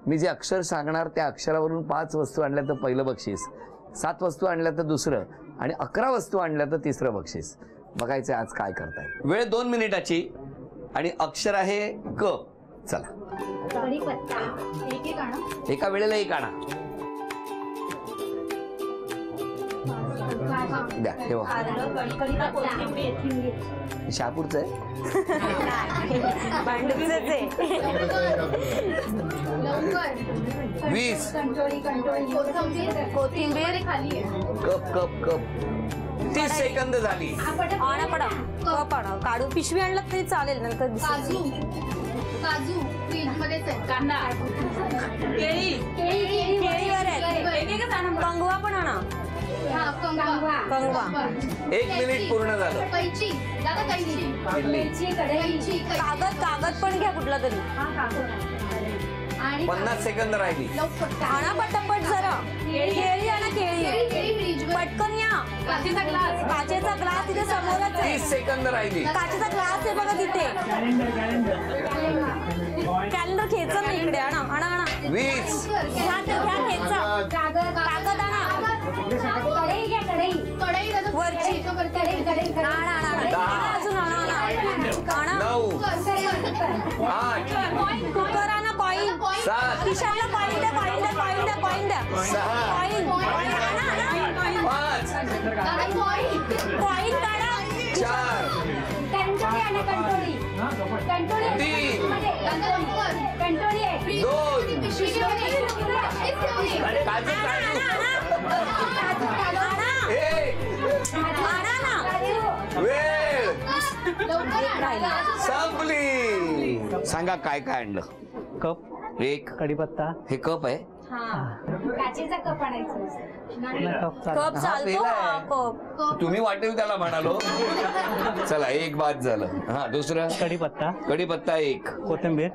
मी जे अक्षर सांगणार त्या अक्षरावरून 5 वस्तू आणल्या तर पहिलं बक्षीस, 7 वस्तू आणल्या तर दुसरं, आणि 11 वस्तू आणल्या तर तिसरं बक्षीस. बघायचं आज काय करताय. वेळ 2 मिनिटाची आणि अक्षर आहे क. चला एका वेळेला एक आणा. द्या ठेवा. शहापूरचं आहे. 20 कप कप कप. 30 सेकंद झाली. काढू पिशवी आणलं तरी चालेल. नंतर काजू फ्रीजमध्येच आहे. कांदा, केळीवर आहे. कंगवा पण आणा. कंगवा. 1 मिनिट पूर्ण झालं. कैची दादा, कैची. कागद पण घ्या कुठला तरी. आणि 50 सेकंद राहिली. आणा पटापट जरा. केळी आणा. केळी पटकन या. काचेचा ग्लास तिथे समोरच आहे. 30 सेकंद राहिली. काचेचा ग्लास आहे बघा तिथे. कॅलेंडर खेचा नाही इकडे. आणा आणा आणा. 20 घ्या खेचा. कागद आणा. वरची. आणा आणा. अजून आणा आणा. 9 8 कुकर आणा. कॉईन. 7 किशाला कॉईन द्या. कॉईन द्या. 6 5 कॉईन काढा. 4 वेळ संपली. सांगा काय काय आणलं. कप, 1 कढीपत्ता. हे कप आहे. काचेचा कप आणायचा. कप चालतो. कप तुम्ही वाटेल त्याला म्हणालो. चला 1 बाद झालं. हा दुसरं कढीपत्ता 1. कोथिंबीर.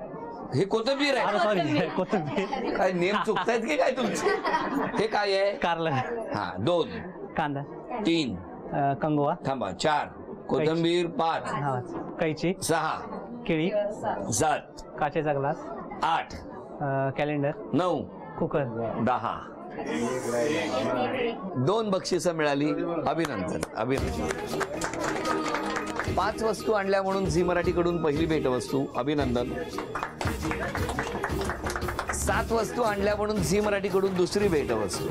हे कोथिंबीर आहे. सॉरी कोथिंबीर. काय नेम चुकतायत की काय तुमचे. हे काय आहे. कारलं. हा 2 कांदा. 3 कंगवा. थांबा 4 कोथिंबीर 5 कैची. 6 केळी. 7 काचेचा ग्लास. 8 कॅलेंडर. 9 कुकर. 10. 2 बक्षिसं मिळाली. अभिनंदन. 5 वस्तू आणल्या म्हणून झी मराठीकडून पहिली भेटवस्तू. अभिनंदन. 7 वस्तू आणल्या म्हणून झी मराठीकडून दुसरी भेटवस्तू.